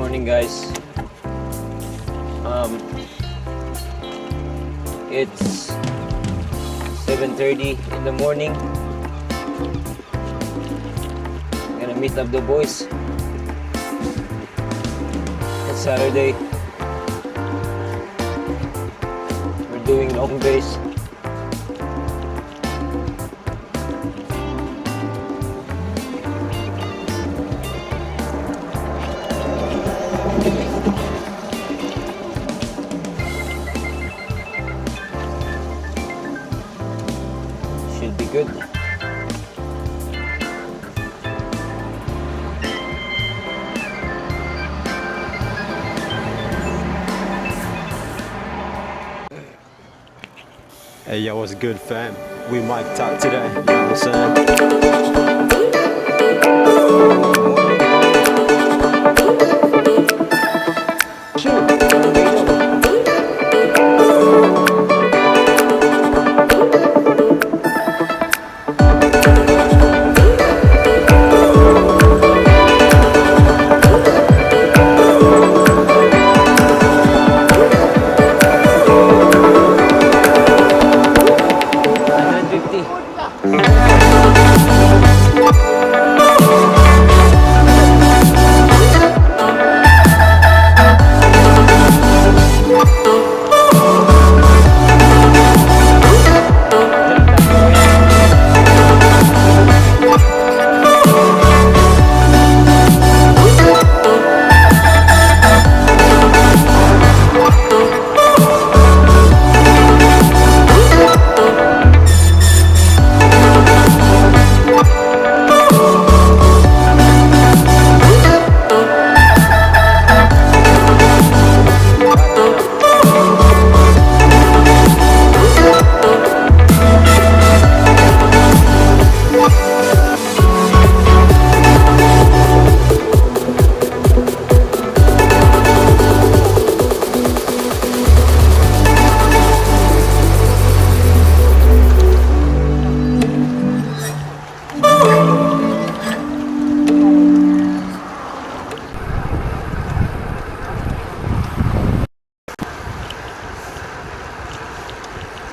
Morning, guys. It's 7:30 in the morning. Gonna meet up the boys. It's Saturday. We're doing long days. Should be good. Hey yo, what's good, fam? We mic'd up today, you know what I'm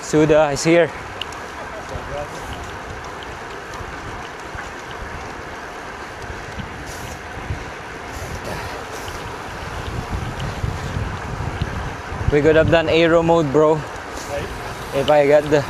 Suda is here. We could have done aero mode, bro. If I got the...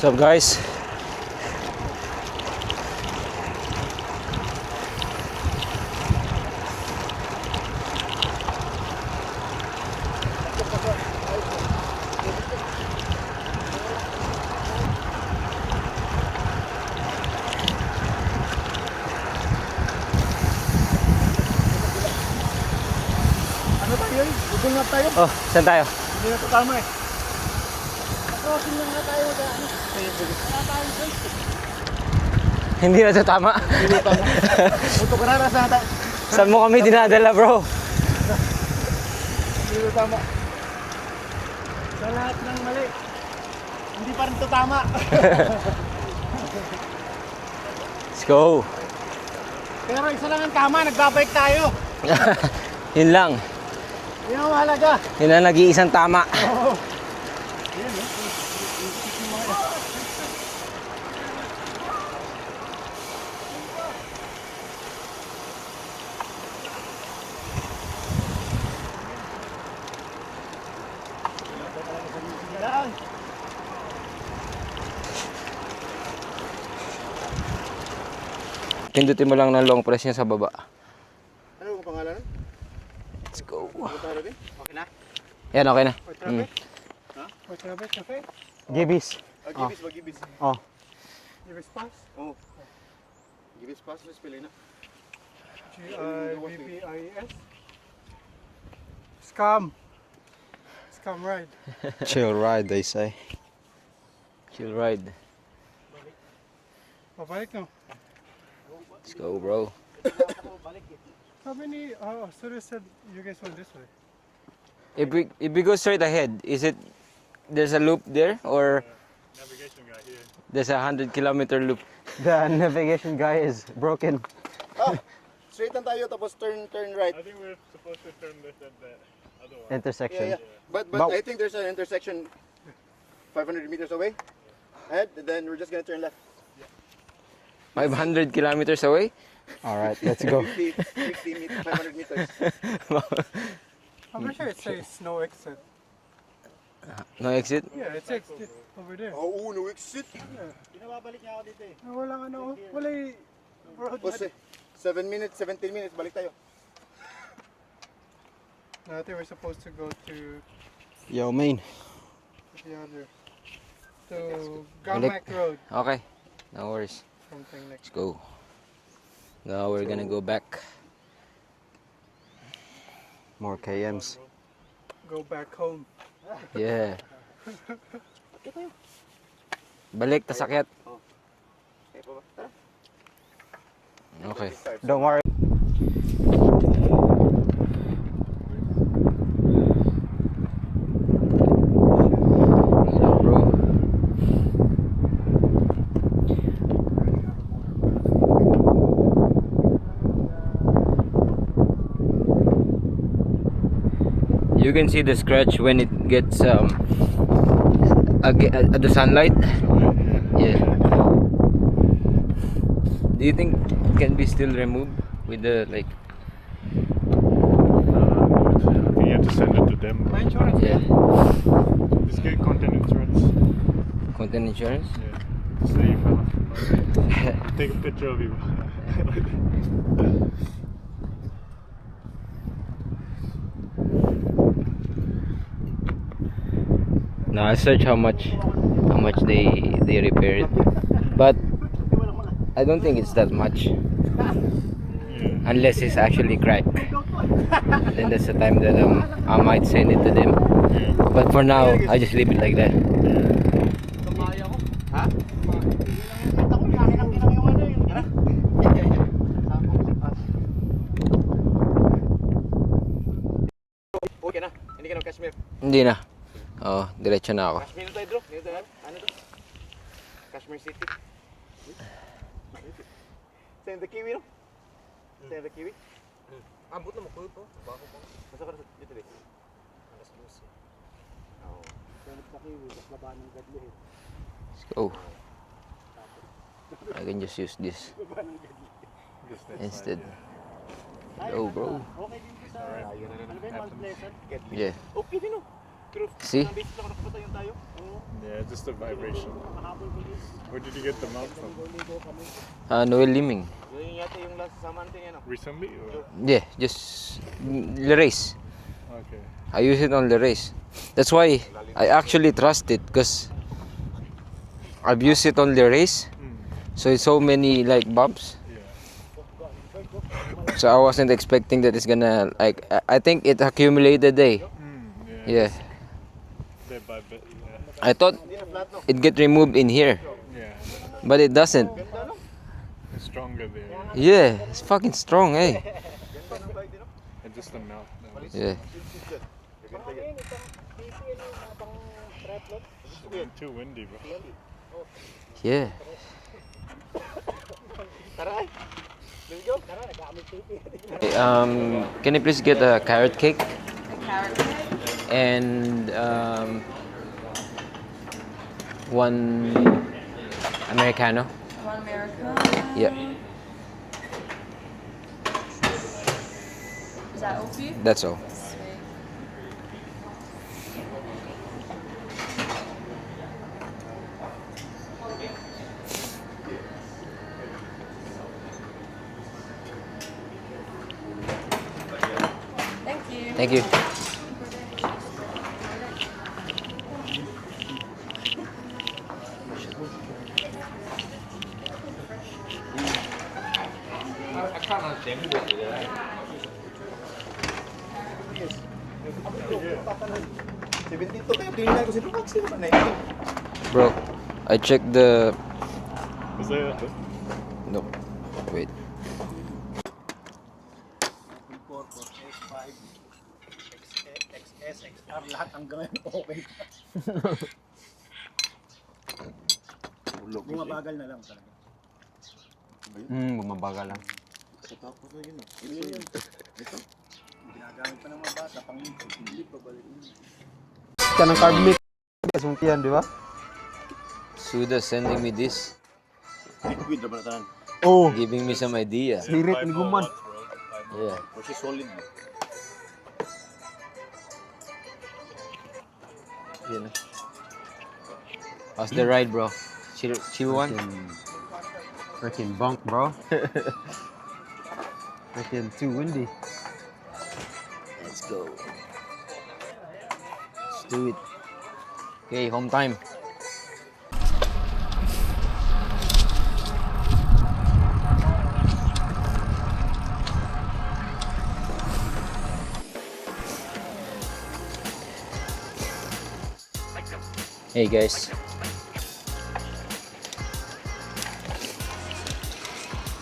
What's up, guys? Ano tayo? Bubong nga tayo. Oh, saan tayo? Hindi na ito tama eh. Crossing lang nga tayo. Hindi na ito tama. Hindi na tama. Muto ka na sa tayo. Saan mo kami dinadala, bro? Hindi na tama. Sa lahat ng mali. Hindi pa rin ito tama. Let's go. Pero isa lang ang tama. Nagbabike tayo. Yun lang. Yun ang mahalaga. Yun ang nag-iisang tama. Oo. Yan eh. Pindutin mo lang ng long press niya sa baba. Ano ang pangalan? Let's go. Okay na? Yan, okay na. Ha? White Rabbit Cafe? Gibis. Gibis ba Gibis? Oh. Gibis Pass? Oo. Gibis Pass, spelling na. G-I-B-B-I-S? Scam. Scam ride. Chill ride, they say. Chill ride. Pabalik no. Let's go, bro. How many? Oh, Surya said you guys went this way. If we go straight ahead, is it there's a loop there or Navigation guy here. there's a 100-kilometer loop? The navigation guy is broken. Straight lang tayo tapos turn right. I think we're supposed to turn left at the other one. Intersection. But But- I think there's an intersection 500 meters away. Ahead, then we're just gonna turn left. 500 kilometers away? All right, let's go. 500 meters. I'm pretty sure it says no exit. No exit? Yeah, it says it over there. Oh, no exit. Pinababalik niya ako dito eh. Wala ano, wala road. Kasi 17 minutes, balik tayo. I think we're supposed to go to Yo, main. the other. To Gamak Road. Okay. No worries. Something like Let's go. Now we're gonna go back. More KMs. go back home. Yeah. Balik, tasakyat. Okay. Don't worry. Bro. You can see the scratch when it gets the sunlight. Yeah. Do you think it can be still removed with the like? You have to send it to them. My insurance. Yeah. Just get content insurance. Content insurance. Yeah. So you take a picture of you. No, I search how much they repair it, but I don't think it's that much Yeah. unless it's actually cracked. Then that's the time that I might send it to them. But for now, I just leave it like that. Okay na, hindi ka Kashmir. Hindi na. Oh, diretso na ako. Kashmir tayo bro, dito tayo. Ano to? Kashmir City. Send the kiwi no? Send the kiwi. Abot na mo ko ito. Bako po. Masa ka dito dito. Alas 12. Oo. Send the kiwi, mas baba ng gadlo eh. Let's go. I can just use this instead. Oh, bro. Okay din po sa ano ba Mount Pleasant? Yeah. Okay din no. Pero See? basic lang nakapata yung tayo. Oo. Yeah, just the vibration. Where did you get the mount from? Noel Liming. Yun yata yung last sama natin yan. Recently? Or? Yeah, just Lerace. Okay. I use it on Lerace. That's why I actually trust it because I've used it on Lerace. So it's so many like bumps. Yeah. So I wasn't expecting that it's gonna like. I think it accumulated Yeah. Bit by bit. Yeah. I thought it get removed in here, Yeah. but it doesn't. It's stronger there. Yeah, it's fucking strong, eh? And just the mouth. Yeah. It's too windy, bro. Yeah. Hey, can you please get a carrot cake Carrot cake, and one Americano? one Americano. Yeah, Is that all for you? that's all. Sweet. Thank you. Thank you. Tingnan ko si Bukas, sino ba na yun? Bro, I checked the Is that No. Wait. Purpose, S5, XS, XR, lahat hanggang ngayon okay. Bumabagal na lang talaga. Bumabagal lang. Tapos na yun. Ito. Ginagamit pa ng mga bata, pang hindi pa balik. Ka ng carb mix. Yan, di ba? Suda sending me this, Liquid na balatan. Oh, giving me some idea. hirit ni Guman. Yeah. Kasi solid. Yun. How's the ride, bro? Chill one? Freaking bunk, bro. Freaking too windy. Let's go. Let's do it. Okay, home time. Hey guys.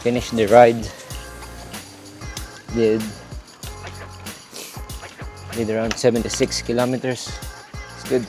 Finished the ride. Did around 76 kilometers. It's good.